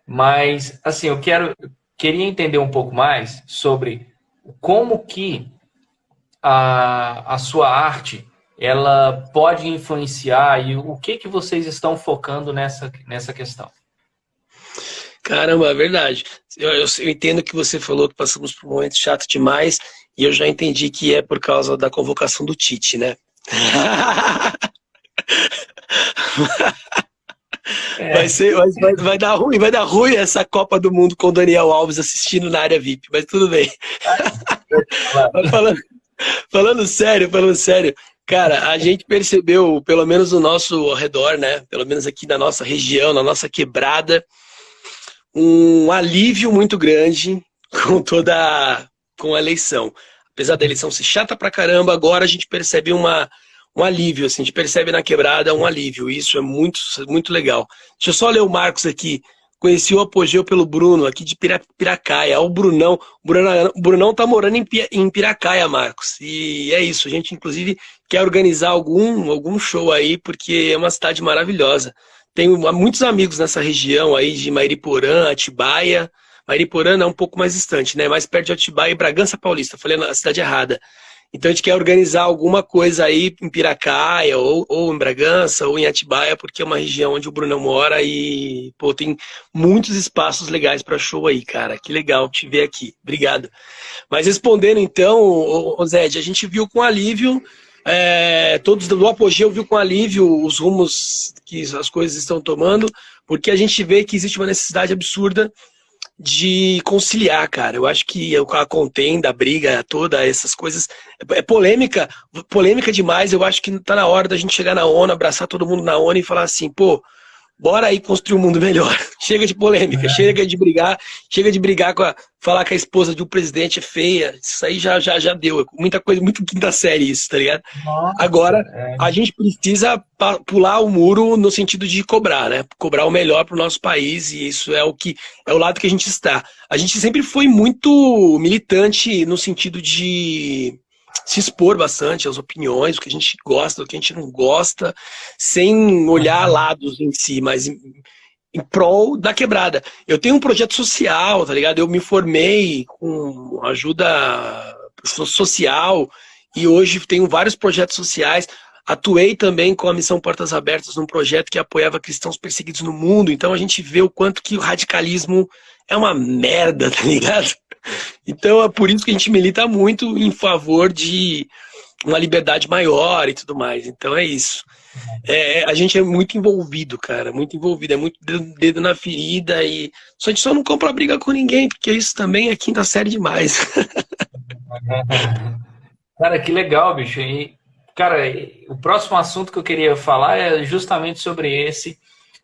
Mas, assim, queria entender um pouco mais sobre como que a sua arte ela pode influenciar e o que que vocês estão focando nessa questão. Caramba, é verdade. Eu entendo que você falou que passamos por um momento chato demais e eu já entendi que é por causa da convocação do Tite, né? Vai vai dar ruim essa Copa do Mundo com o Daniel Alves assistindo na área VIP, mas tudo bem. Mas falando sério, cara, a gente percebeu, pelo menos no nosso ao redor, né? Pelo menos aqui na nossa região, na nossa quebrada, um alívio muito grande com com a eleição. Apesar da eleição ser chata pra caramba, agora a gente percebe um alívio, assim, a gente percebe na quebrada um alívio. Isso é muito legal. Deixa eu só ler o Marcos aqui. Conheci o Apogeu pelo Bruno, aqui de Piracaia. O Brunão. O Brunão tá morando em Piracaia, Marcos. E é isso. A gente, inclusive, quer organizar algum show aí, porque é uma cidade maravilhosa. Tenho muitos amigos nessa região aí de Mairiporã, Atibaia. Mairiporã é um pouco mais distante, né? Mais perto de Atibaia e Bragança Paulista. Falei a cidade errada. Então a gente quer organizar alguma coisa aí em Piracaia, ou em Bragança, ou em Atibaia, porque é uma região onde o Brunão mora e, pô, tem muitos espaços legais para show aí, cara. Que legal te ver aqui. Obrigado. Mas respondendo então, ô Zed, a gente viu com alívio, todos do Apogeu viu com alívio os rumos que as coisas estão tomando, porque a gente vê que existe uma necessidade absurda de conciliar, cara. Eu acho que a contenda, a briga toda, essas coisas, é polêmica demais. Eu acho que tá na hora da gente chegar na ONU, abraçar todo mundo na ONU e falar assim, pô, bora aí construir um mundo melhor. Chega de polêmica, chega de brigar falar que a esposa de um presidente é feia. Isso aí já deu. É muita coisa, muito quinta série isso, tá ligado? Nossa, Agora, a gente precisa pular o muro no sentido de cobrar, né? Cobrar o melhor para o nosso país, e isso é o lado que a gente está. A gente sempre foi muito militante no sentido de se expor bastante às opiniões, o que a gente gosta, o que a gente não gosta, sem olhar lados em si, mas em prol da quebrada. Eu tenho um projeto social, tá ligado? Eu me formei com ajuda social e hoje tenho vários projetos sociais. Atuei também com a Missão Portas Abertas num projeto que apoiava cristãos perseguidos no mundo. Então a gente vê o quanto que o radicalismo é uma merda, tá ligado? Então é por isso que a gente milita muito em favor de uma liberdade maior e tudo mais. Então é isso. A gente é muito envolvido, cara, muito envolvido, é muito dedo na ferida e a gente só não compra briga com ninguém, porque isso também é quinta série demais. cara, que legal, bicho. E, cara, o próximo assunto que eu queria falar é justamente sobre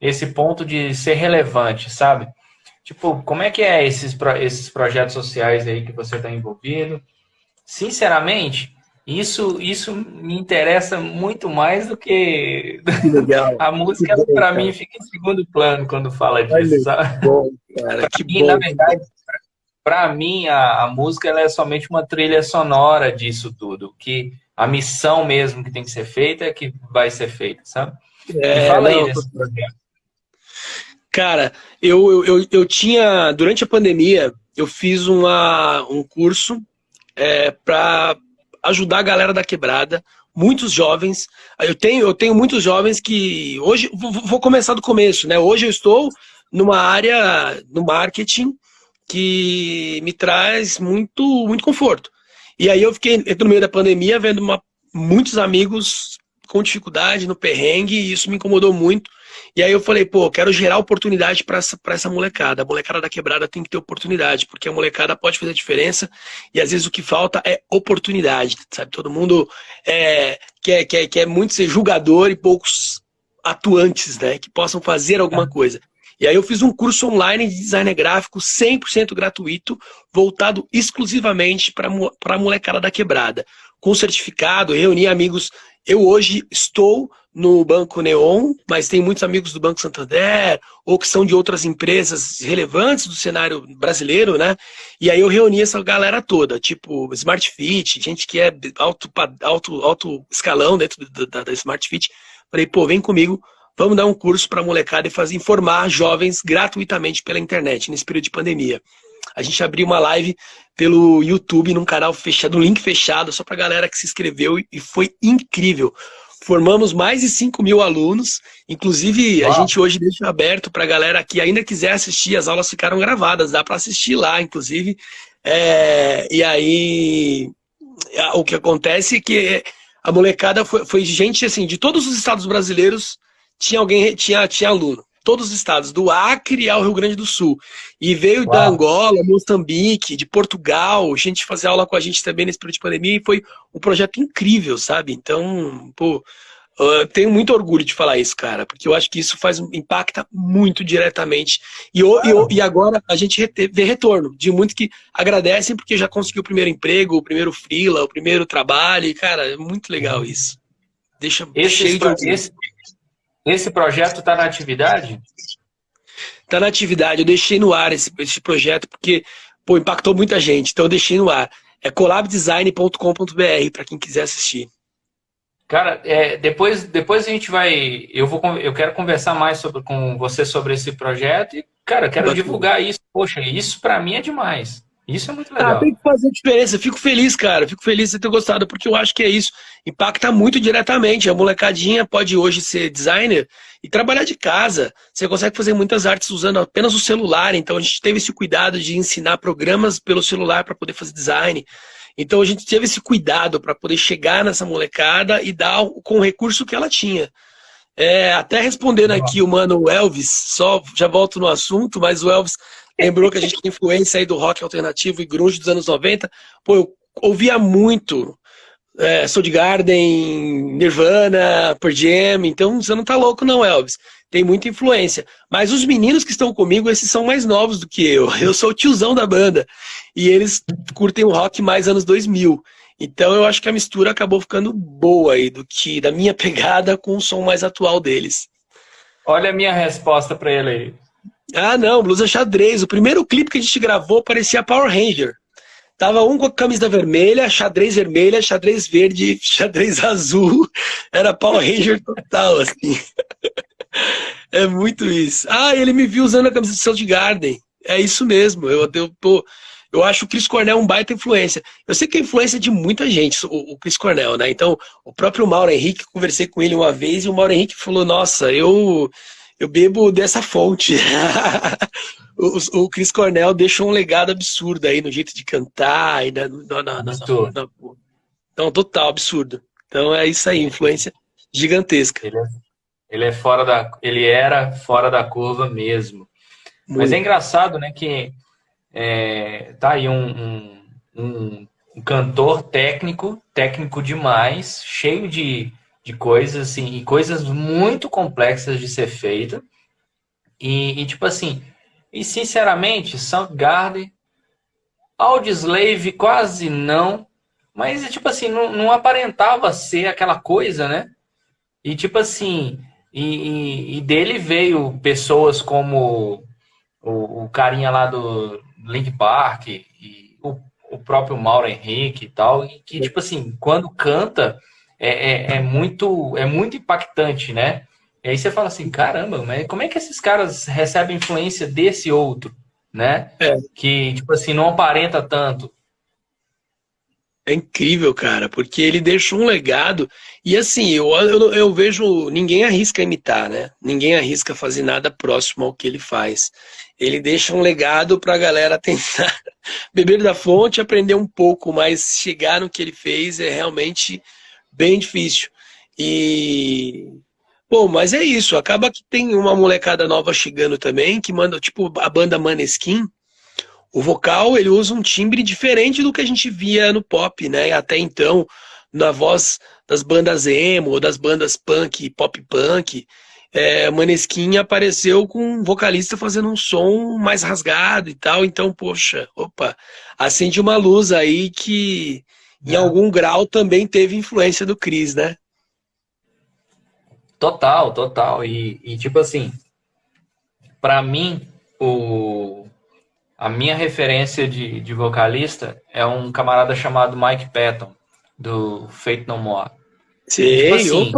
esse ponto de ser relevante, sabe? Tipo, como é que é esses projetos sociais aí que você está envolvido? Sinceramente, isso me interessa muito mais do que Que legal, a que música, bom, para cara. mim, fica em segundo plano quando fala disso, Olha, que sabe? bom, cara, que E, na bom, que bom. verdade, para mim, a música ela é somente uma trilha sonora disso tudo, que a missão mesmo que tem que ser feita é que vai ser feita, sabe? Me fala aí Não, desse projeto. cara, eu tinha, durante a pandemia, eu fiz um curso para ajudar a galera da quebrada, muitos jovens. Eu tenho muitos jovens que hoje vou começar do começo, né? Hoje eu estou numa área no marketing que me traz muito conforto. E aí eu fiquei no meio da pandemia vendo muitos amigos com dificuldade no perrengue e isso me incomodou muito. E aí eu falei, pô, quero gerar oportunidade para essa molecada. A molecada da quebrada tem que ter oportunidade, porque a molecada pode fazer diferença e às vezes o que falta é oportunidade, sabe? Todo mundo quer muito ser julgador e poucos atuantes, né? Que possam fazer alguma coisa. E aí eu fiz um curso online de design gráfico 100% gratuito, voltado exclusivamente para a molecada da quebrada. Com certificado, reuni amigos. Eu hoje estou no Banco Neon, mas tem muitos amigos do Banco Santander, ou que são de outras empresas relevantes do cenário brasileiro, né? E aí eu reuni essa galera toda, tipo Smart Fit, gente que é alto escalão dentro da Smart Fit. Falei, pô, vem comigo, vamos dar um curso para a molecada e informar jovens gratuitamente pela internet, nesse período de pandemia. A gente abriu uma live pelo YouTube, num canal fechado, um link fechado, só para a galera que se inscreveu, e foi incrível. Formamos mais de 5 mil alunos, inclusive a gente hoje deixa aberto para a galera que ainda quiser assistir, as aulas ficaram gravadas, dá para assistir lá, inclusive. E aí, o que acontece é que a molecada foi gente assim, de todos os estados brasileiros, tinha aluno. Todos os estados, do Acre ao Rio Grande do Sul. E veio da Angola, Moçambique, de Portugal, gente fazer aula com a gente também nesse período de pandemia, e foi um projeto incrível, sabe? Então, pô, eu tenho muito orgulho de falar isso, cara, porque eu acho que isso impacta muito diretamente. E agora a gente vê retorno de muitos que agradecem porque já conseguiu o primeiro emprego, o primeiro freela, o primeiro trabalho, e, cara, é muito legal isso. Deixa cheio de orgulho. Esse projeto está na atividade? Está na atividade. Eu deixei no ar esse projeto porque, pô, impactou muita gente. Então eu deixei no ar. É collabdesign.com.br para quem quiser assistir. Cara, depois a gente vai... Eu quero conversar mais com você sobre esse projeto e, cara, eu quero divulgar isso. Poxa, isso para mim é demais. Isso é muito legal. Tem que fazer diferença. Fico feliz, cara. Fico feliz de você ter gostado, porque eu acho que é isso. Impacta muito diretamente. A molecadinha pode hoje ser designer e trabalhar de casa. Você consegue fazer muitas artes usando apenas o celular. Então a gente teve esse cuidado de ensinar programas pelo celular para poder fazer design. Então a gente teve esse cuidado para poder chegar nessa molecada e dar com o recurso que ela tinha. Até respondendo aqui o mano Elvis, já volto no assunto, mas o Elvis lembrou que a gente tem influência aí do rock alternativo e grunge dos anos 90. Pô, eu ouvia muito Soundgarden, Nirvana, Pearl Jam, então você não tá louco não, Elvis. Tem muita influência. Mas os meninos que estão comigo, esses são mais novos do que eu. Eu sou o tiozão da banda. E eles curtem o rock mais anos 2000. Então eu acho que a mistura acabou ficando boa aí, da minha pegada com o som mais atual deles. Olha a minha resposta para ele aí. Ah, não, blusa xadrez. O primeiro clipe que a gente gravou parecia Power Ranger. Tava um com a camisa vermelha, xadrez verde, xadrez azul. Era Power Ranger total, assim. É muito isso. Ah, ele me viu usando a camisa de Soundgarden. É isso mesmo. Eu acho o Chris Cornell um baita influência. Eu sei que é influência de muita gente, o Chris Cornell, né? Então, o próprio Mauro Henrique, conversei com ele uma vez, e o Mauro Henrique falou, nossa, eu bebo dessa fonte. O Chris Cornell deixou um legado absurdo aí no jeito de cantar. Então, total, absurdo. Então, é isso aí, influência gigantesca. Ele era fora da curva mesmo. Muito. Mas é engraçado, né, que tá aí um cantor técnico demais, cheio de coisas, assim, e coisas muito complexas de ser feita. E tipo assim, e sinceramente, Soundgarden, Audioslave quase não, mas tipo assim, não aparentava ser aquela coisa, né? E tipo assim, e dele veio pessoas como o carinha lá do Linkin Park e o próprio Mauro Henrique e tal, e que tipo assim, quando canta é muito impactante, né? E aí você fala assim, caramba, mas como é que esses caras recebem influência desse outro, né? Que tipo assim, não aparenta tanto. É incrível, cara, porque ele deixou um legado. E assim, eu vejo, ninguém arrisca imitar, né? Ninguém arrisca fazer nada próximo ao que ele faz. Ele deixa um legado pra galera tentar beber da fonte, aprender um pouco, mas chegar no que ele fez é realmente bem difícil. Bom, mas é isso. Acaba que tem uma molecada nova chegando também, que manda, tipo, a banda Maneskin. O vocal, ele usa um timbre diferente do que a gente via no pop, né? Até então, na voz das bandas emo, ou das bandas punk, pop punk, Maneskin apareceu com um vocalista fazendo um som mais rasgado e tal. Então, poxa, acende uma luz aí que, em algum grau, também teve influência do Chris, né? Total. E tipo assim, pra mim, a minha referência de vocalista é um camarada chamado Mike Patton, do Faith No More. Sei, tipo assim,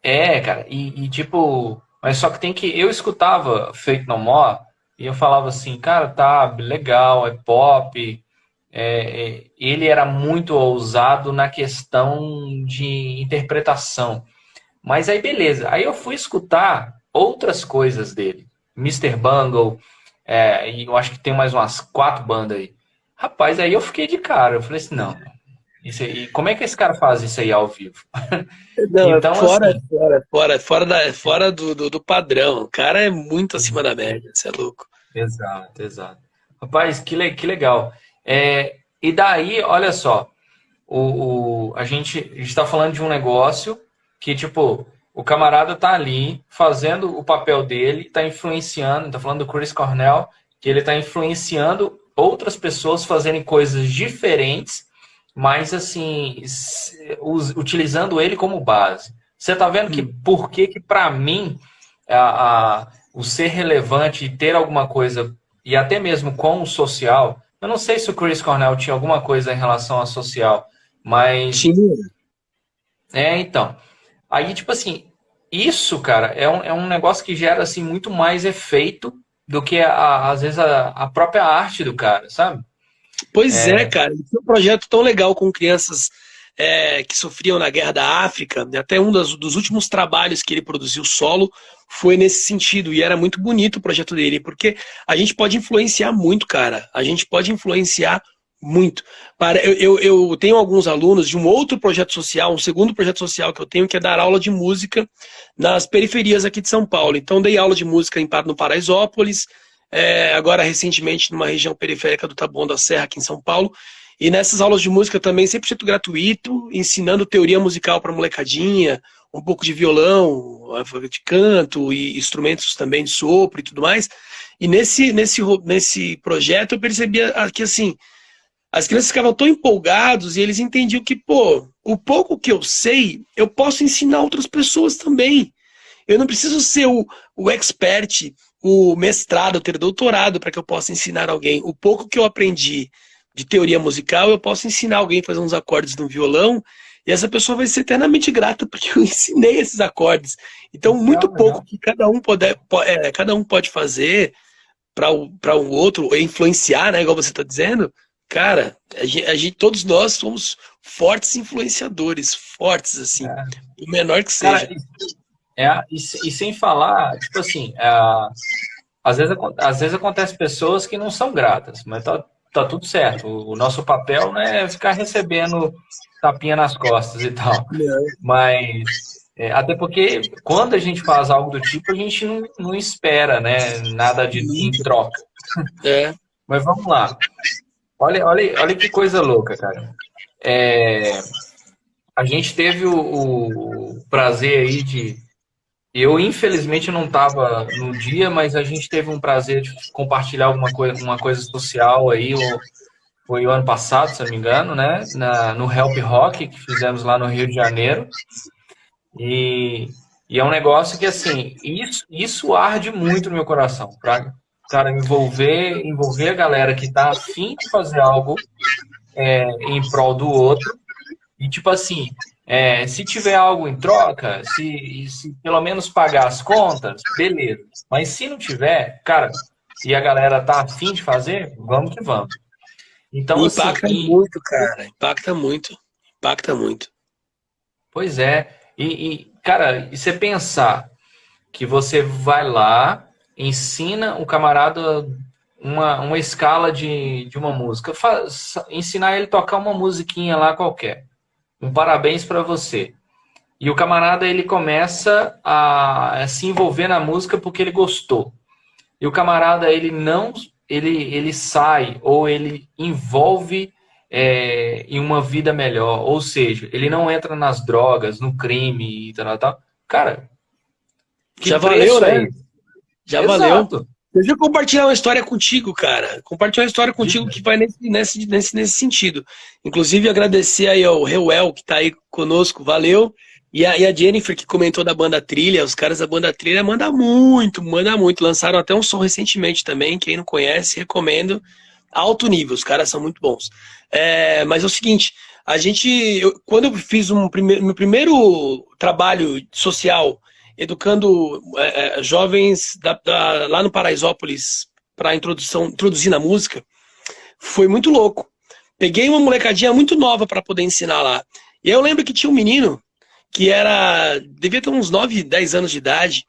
Cara, tipo, mas só que tem que. Eu escutava Faith No More e eu falava assim, cara, tá legal, é pop. Ele era muito ousado na questão de interpretação. Mas aí, beleza. Aí eu fui escutar outras coisas dele. Mr. Bungle, e eu acho que tem mais umas 4 bandas aí. Rapaz, aí eu fiquei de cara. Eu falei assim, não. Isso aí, como é que esse cara faz isso aí ao vivo? Não, é Então, assim. fora do padrão. O cara é muito acima da média, você é louco. Exato, exato. Rapaz, que legal. E daí, olha só, a gente está falando de um negócio que, tipo, o camarada tá ali fazendo o papel dele, tá influenciando, tá falando do Chris Cornell, que ele tá influenciando outras pessoas fazerem coisas diferentes, mas assim, utilizando ele como base. Você tá vendo que por que para mim o ser relevante e ter alguma coisa, e até mesmo com o social, eu não sei se o Chris Cornell tinha alguma coisa em relação ao social, mas Tinha. então. Aí, tipo assim, isso, cara, é um negócio que gera assim muito mais efeito do que às vezes a própria arte do cara, sabe? Pois é, cara. Ele tinha um projeto tão legal com crianças que sofriam na Guerra da África. Até um dos últimos trabalhos que ele produziu solo foi nesse sentido. E era muito bonito o projeto dele, porque a gente pode influenciar muito, cara. A gente pode influenciar muito. Eu tenho alguns alunos de um outro projeto social, um segundo projeto social que eu tenho, que é dar aula de música nas periferias aqui de São Paulo. Então, dei aula de música no Paraisópolis, agora recentemente numa região periférica do Taboão da Serra, aqui em São Paulo. E nessas aulas de música também, 100% gratuito, ensinando teoria musical para molecadinha, um pouco de violão, de canto e instrumentos também de sopro e tudo mais. E nesse projeto eu percebia que, assim, as crianças ficavam tão empolgados e eles entendiam que, pô, o pouco que eu sei, eu posso ensinar outras pessoas também. Eu não preciso ser o expert, o mestrado, ter doutorado para que eu possa ensinar alguém. O pouco que eu aprendi de teoria musical, eu posso ensinar alguém a fazer uns acordes no violão e essa pessoa vai ser eternamente grata porque eu ensinei esses acordes. Então, muito pouco que cada um pode fazer para o outro, ou influenciar, né, igual você está dizendo. Cara, todos nós somos fortes influenciadores, fortes, assim, o menor que seja. Cara, e sem falar, tipo assim, às vezes acontece pessoas que não são gratas, mas tá tudo certo. O nosso papel não é ficar recebendo tapinha nas costas e tal. Mas, até porque quando a gente faz algo do tipo, a gente não espera, né, nada em troca. Mas vamos lá. Olha que coisa louca, cara. A gente teve o prazer aí de... Eu, infelizmente, não estava no dia, mas a gente teve um prazer de compartilhar uma coisa social aí. Foi o ano passado, se não me engano, né? No Help Rock, que fizemos lá no Rio de Janeiro. E é um negócio que, assim, isso arde muito no meu coração, pra, cara, envolver a galera que tá afim de fazer algo em prol do outro. E, tipo assim, se tiver algo em troca, se pelo menos pagar as contas, beleza. Mas se não tiver, cara, e a galera tá afim de fazer, vamos que vamos. Então, impacta muito, cara. Impacta muito. Impacta muito. Pois é. Cara, e você pensar que você vai lá, ensina o camarada uma escala de uma música, ensinar ele a tocar uma musiquinha lá qualquer. Um parabéns para você. E o camarada, ele começa a se envolver na música porque ele gostou. E o camarada, ele sai ou ele envolve em uma vida melhor. Ou seja, ele não entra nas drogas, no crime e tal. Cara, já valeu, né? Já Exato. valeu. Deixa eu compartilhar uma história contigo, cara. Compartilhar uma história contigo que vai nesse sentido. Inclusive, agradecer aí ao Reuel, que tá aí conosco, valeu. E a Jennifer, que comentou da Banda Trilha. Os caras da Banda Trilha mandam muito, mandam muito. Lançaram até um som recentemente também. Quem não conhece, recomendo. Alto nível, os caras são muito bons. Mas é o seguinte, Quando eu fiz meu primeiro trabalho social, educando jovens lá no Paraisópolis para introduzir na música, foi muito louco. Peguei uma molecadinha muito nova para poder ensinar lá. E aí eu lembro que tinha um menino que devia ter uns 9, 10 anos de idade.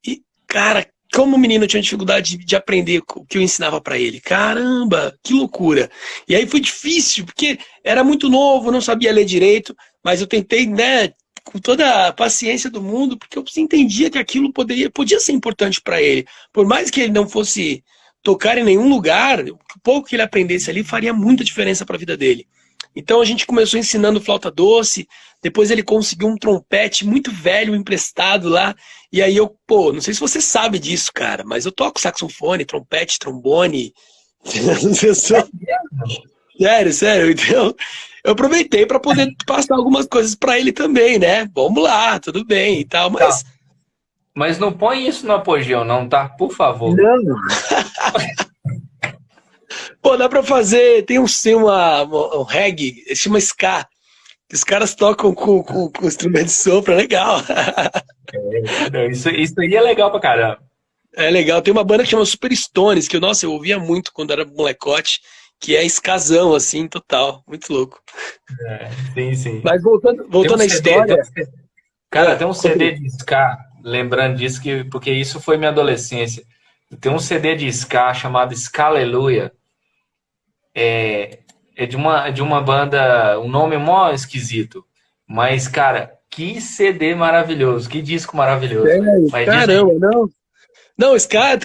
E, cara, como o menino tinha dificuldade de aprender o que eu ensinava para ele. Caramba, que loucura. E aí foi difícil, porque era muito novo, não sabia ler direito, mas eu tentei, né, com toda a paciência do mundo, porque eu entendia que aquilo podia ser importante para ele. Por mais que ele não fosse tocar em nenhum lugar, o pouco que ele aprendesse ali faria muita diferença para a vida dele. Então a gente começou ensinando flauta doce, depois ele conseguiu um trompete muito velho emprestado lá, e aí não sei se você sabe disso, cara, mas eu toco saxofone, trompete, trombone. Sério, então eu aproveitei para poder passar algumas coisas para ele também, né? Vamos lá, tudo bem e tal, mas... Tá. Mas não põe isso no apogeu, não, tá? Por favor. Não. Pô, dá pra fazer, tem um reggae, se chama ska. Os caras tocam com instrumento de sopro, é legal. Isso aí é legal pra caramba. É legal, tem uma banda que chama Super Stones, que eu ouvia muito quando era molecote, que é skazão, assim, total, muito louco. Sim. Mas voltando à história... Cara, tem um CD de ska, lembrando disso, porque isso foi minha adolescência. Tem um CD de ska chamado Scaleluia. É de uma banda, um nome mó esquisito. Mas, cara, que CD maravilhoso, que disco maravilhoso. Mas caramba, não. Não, ska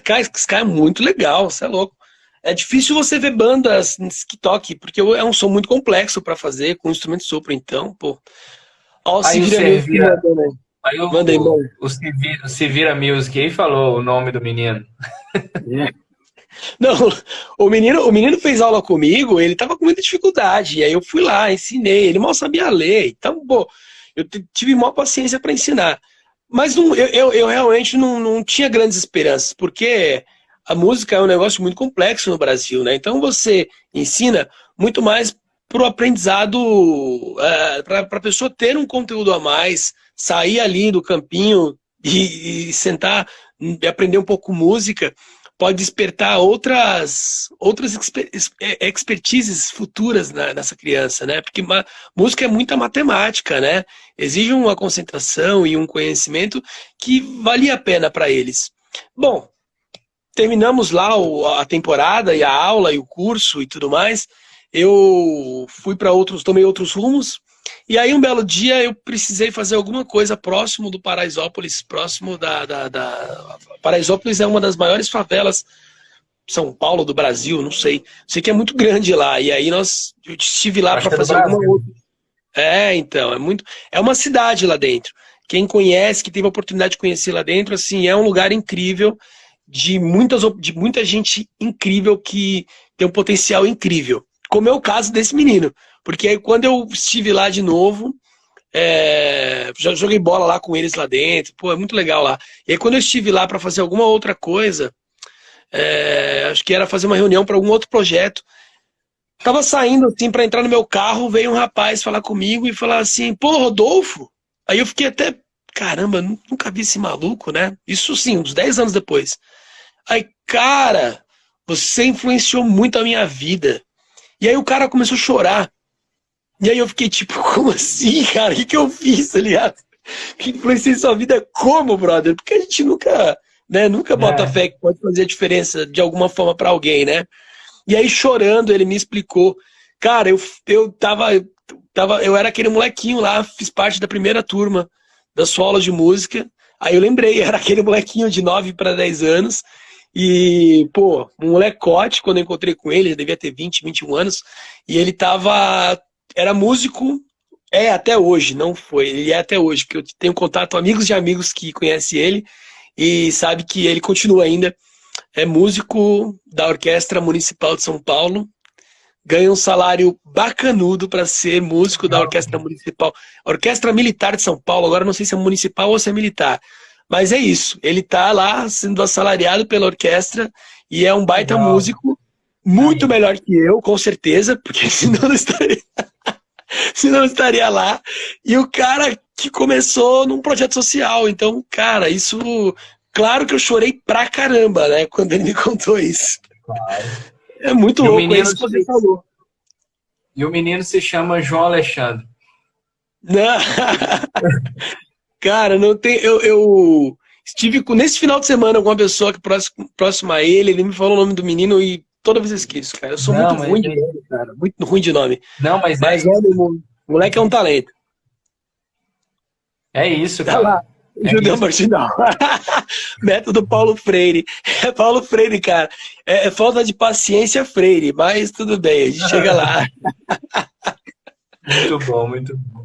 é muito legal, você é louco. É difícil você ver bandas que toquem, porque é um som muito complexo para fazer, com instrumento de sopro, então, pô. Ó, aí o Se Vira Music aí falou o nome do menino. Não, o menino fez aula comigo, ele tava com muita dificuldade, e aí eu fui lá, ensinei, ele mal sabia ler, então, pô, eu tive maior paciência para ensinar. Mas eu realmente não tinha grandes esperanças, porque a música é um negócio muito complexo no Brasil, né? Então você ensina muito mais para o aprendizado, para a pessoa ter um conteúdo a mais, sair ali do campinho e sentar e aprender um pouco música, pode despertar outras expertises futuras nessa criança, né? Porque música é muita matemática, né? Exige uma concentração e um conhecimento que valia a pena para eles. Bom, terminamos lá a temporada e a aula e o curso e tudo mais. Eu fui para tomei outros rumos. E aí um belo dia eu precisei fazer alguma coisa próximo do Paraisópolis, próximo Paraisópolis é uma das maiores favelas de São Paulo, do Brasil, não sei. Sei que é muito grande lá. E aí eu estive lá para fazer alguma outra. Então, é uma cidade lá dentro. Quem conhece, que teve a oportunidade de conhecer lá dentro, assim, é um lugar incrível, de muita gente incrível que tem um potencial incrível. Como é o caso desse menino. Porque aí quando eu estive lá de novo, já joguei bola lá com eles lá dentro, pô, é muito legal lá. E aí quando eu estive lá para fazer alguma outra coisa, acho que era fazer uma reunião para algum outro projeto, tava saindo assim para entrar no meu carro, veio um rapaz falar comigo e falar assim, pô, Rodolfo? Aí eu fiquei até, caramba, nunca vi esse maluco, né? Isso sim, uns 10 anos depois. Aí, cara, você influenciou muito a minha vida. E aí o cara começou a chorar. E aí eu fiquei tipo, como assim, cara? O que eu fiz, tá ligado? Que influenciei sua vida como, brother? Porque a gente nunca bota fé que pode fazer a diferença de alguma forma pra alguém, né? E aí chorando, ele me explicou. Cara, eu era aquele molequinho lá, fiz parte da primeira turma da sua aula de música. Aí eu lembrei, era aquele molequinho de 9 para 10 anos. E, pô, um molecote, quando eu encontrei com ele devia ter 20, 21 anos. E ele era músico, até hoje, não foi, ele é até hoje, porque eu tenho contato, amigos de amigos que conhecem ele e sabe que ele continua ainda, é músico da Orquestra Municipal de São Paulo, ganha um salário bacanudo para ser músico da Orquestra Municipal, Orquestra Militar de São Paulo, agora não sei se é municipal ou se é militar, mas é isso, ele tá lá sendo assalariado pela orquestra e é um baita músico, muito melhor que eu, com certeza, porque senão não estaria... senão eu estaria lá. E o cara que começou num projeto social. Então, cara, isso... Claro que eu chorei pra caramba, né? Quando ele me contou isso. Claro. É muito E o louco, é menino isso que você falou. E o menino se chama João Alexandre. Não. Cara, não tem. Eu estive nesse final de semana com uma pessoa que próxima a ele me falou o nome do menino e toda vez eu esqueço, cara. Eu sou Não, muito mas ruim de nome, cara. Muito ruim de nome. não, mas Mas olha, o moleque é um talento. é isso, Tá lá. cara. É Judeu isso. Martinal. Método Paulo Freire. É Paulo Freire, cara. É falta de paciência, Freire, mas tudo bem, a gente chega lá. Muito bom, muito bom.